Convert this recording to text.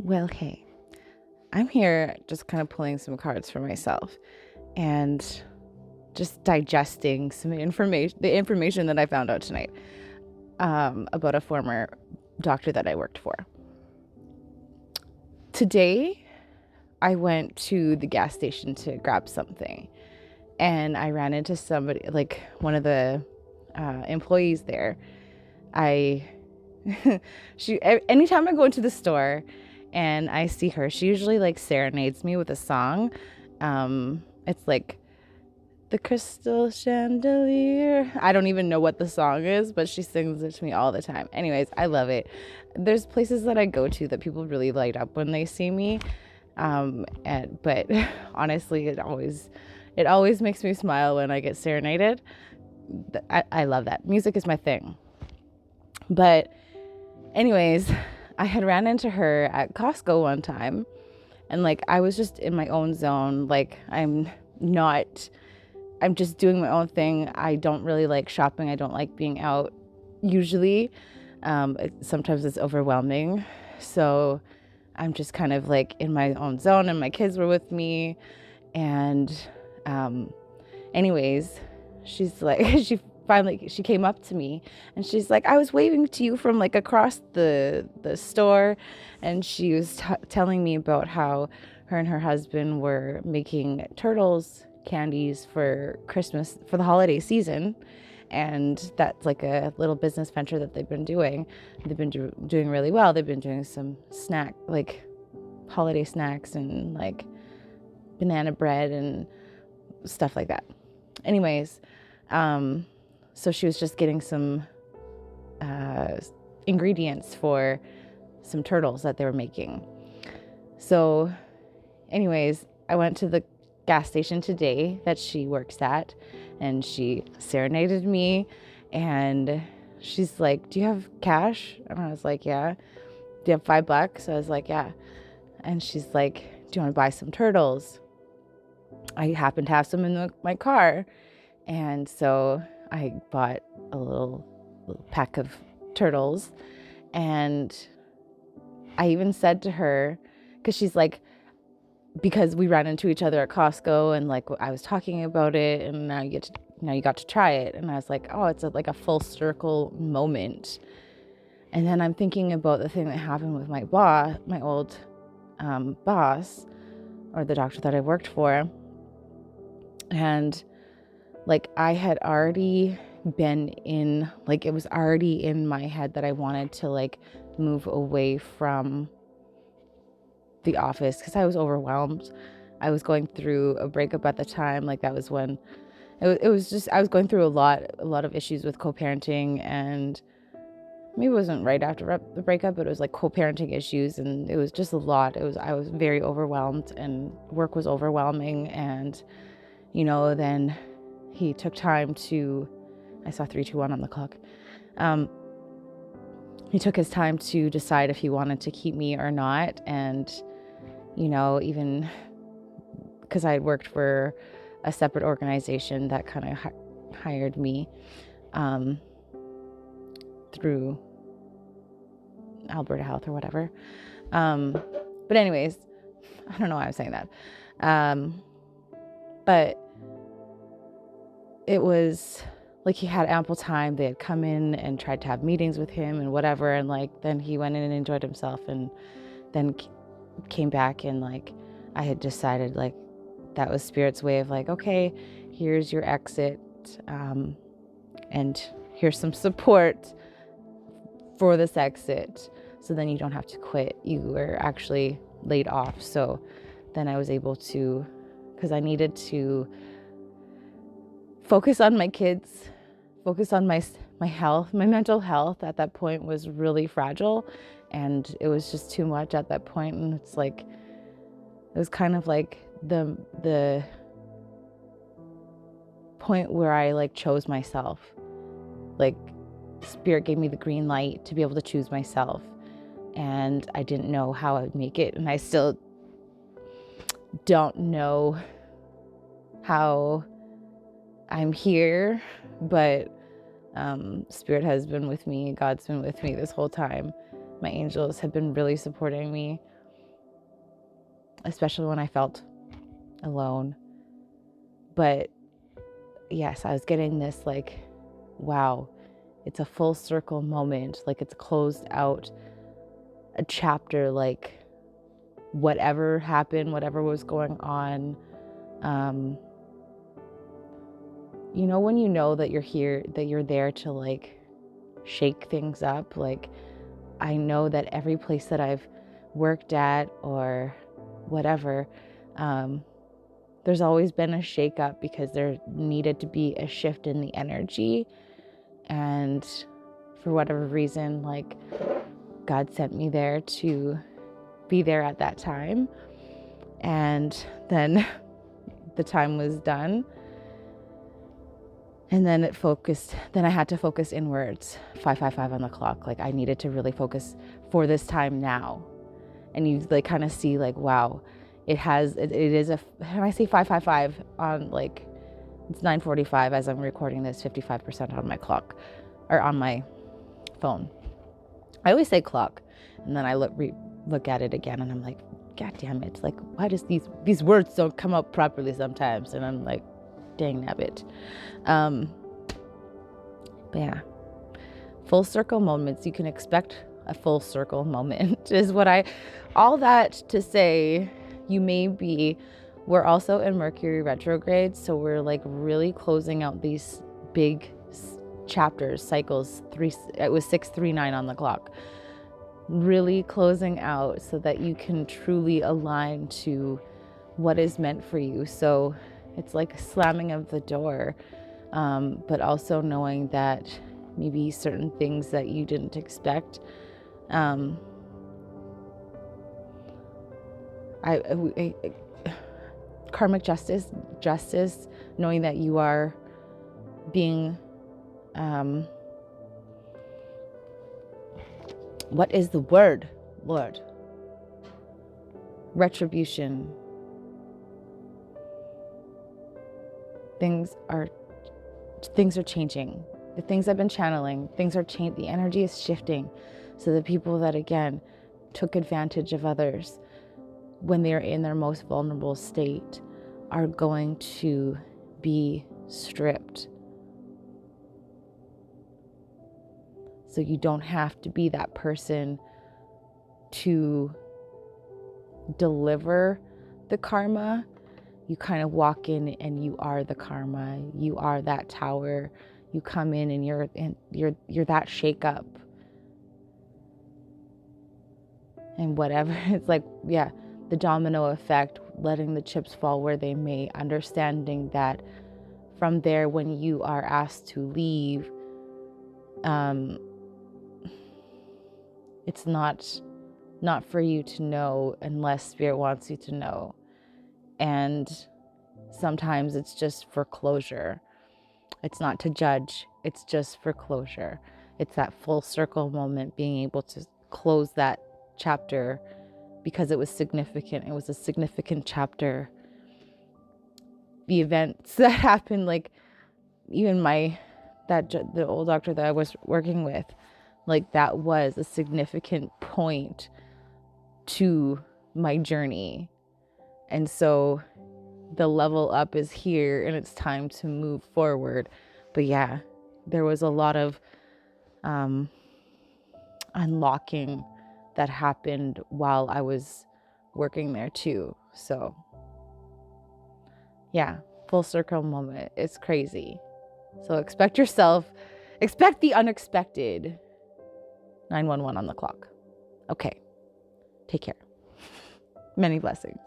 Well, hey, I'm here just kind of pulling some cards for myself and just digesting the information that I found out tonight about a former doctor that I worked for. Today, I went to the gas station to grab something, and I ran into somebody, like one of the employees there. I Anytime I go into the store and I see her, she usually like serenades me with a song. It's like the crystal chandelier. I don't even know what the song is, but she sings it to me all the time. Anyways, I love it. There's places that I go to that people really light up when they see me. But honestly, it always makes me smile when I get serenaded. I love that. Music is my thing. But anyways, I had ran into her at Costco one time, and like I was just in my own zone. Like I'm just doing my own thing. I don't really like shopping. I don't like being out usually. Sometimes it's overwhelming. So I'm just kind of like in my own zone, and my kids were with me. And um, anyways, she's like, she came up to me and she's like, I was waving to you from like across the store. And she was telling me about how her and her husband were making turtles candies for Christmas, for the holiday season. And that's like a little business venture that they've been doing. They've been doing really well. They've been doing some like holiday snacks and like banana bread and stuff like that. Anyways, so she was just getting some ingredients for some turtles that they were making. So anyways, I went to the gas station today that she works at, and she serenaded me, and she's like, do you have cash? And I was like, yeah. Do you have $5? I was like, yeah. And she's like, do you want to buy some turtles? I happen to have some in my car. And so I bought a little pack of turtles. And I even said to her, because she's like, because we ran into each other at Costco, and like I was talking about it, and now you got to try it. And I was like, oh, it's like a full circle moment. And then I'm thinking about the thing that happened with my old boss, or the doctor that I worked for. And like I had already been in, like it was already in my head that I wanted to like move away from the office because I was overwhelmed. I was going through a breakup at the time. Like that was when it was just, I was going through a lot of issues with co-parenting, and maybe it wasn't right after the breakup, but it was like co-parenting issues, and it was just a lot. I was very overwhelmed, and work was overwhelming. And then he took time to, I saw 321 on the clock. He took his time to decide if he wanted to keep me or not. And even because I had worked for a separate organization that kind of hired me through Alberta Health or whatever. But anyways, I don't know why I'm saying that. But it was like he had ample time. They had come in and tried to have meetings with him and whatever. And like, then he went in and enjoyed himself, and then came back, and like, I had decided like that was Spirit's way of like, okay, here's your exit. And here's some support for this exit. So then you don't have to quit. You were actually laid off. So then I was able to, because I needed to focus on my kids, focus on my health. My mental health at that point was really fragile, and it was just too much at that point. And it's like, it was kind of like the point where I like chose myself. Like Spirit gave me the green light to be able to choose myself, and I didn't know how I would make it, and I still don't know how I'm here, but Spirit has been with me. God's been with me this whole time. My angels have been really supporting me, especially when I felt alone. But yes, I was getting this like, wow, it's a full circle moment. Like it's closed out a chapter, like whatever happened, whatever was going on. You know, when you know that you're here, that you're there to like shake things up. Like I know that every place that I've worked at or whatever, there's always been a shake up because there needed to be a shift in the energy. And for whatever reason, like God sent me there to be there at that time. And then the time was done. And then then I had to focus inwards, 5:55 on the clock. Like I needed to really focus for this time now. And you like kind of see like, wow, it is when I say 5:55 on like, it's 9:45 as I'm recording this, 55% on my clock or on my phone. I always say clock. And then I look at it again and I'm like, God damn it. Like, why does these words don't come out properly sometimes? And I'm like, dang nabbit. But yeah, full circle moments. You can expect a full circle moment is all that to say, we're also in Mercury retrograde. So we're like really closing out these big chapters, cycles. It was 6:39 on the clock. Really closing out so that you can truly align to what is meant for you. So it's like a slamming of the door, but also knowing that maybe certain things that you didn't expect. Karmic justice, knowing that you are being, what is the word, Lord? Retribution. Things are changing. The things I've been channeling, things are changing. The energy is shifting. So the people that, again, took advantage of others when they're in their most vulnerable state are going to be stripped. So you don't have to be that person to deliver the karma. You kind of walk in and you are the karma. You are that tower. You come in and you're that shake up. And whatever, it's like, yeah, the domino effect, letting the chips fall where they may, understanding that from there, when you are asked to leave, it's not for you to know unless Spirit wants you to know. And sometimes it's just for closure. It's not to judge. It's just for closure. It's that full circle moment, being able to close that chapter because it was significant. It was a significant chapter. The events that happened, like even the old doctor that I was working with, like that was a significant point to my journey. And so the level up is here and it's time to move forward. But yeah, there was a lot of unlocking that happened while I was working there too. So yeah, full circle moment. It's crazy. So expect the unexpected. 911 on the clock. Okay, take care. Many blessings.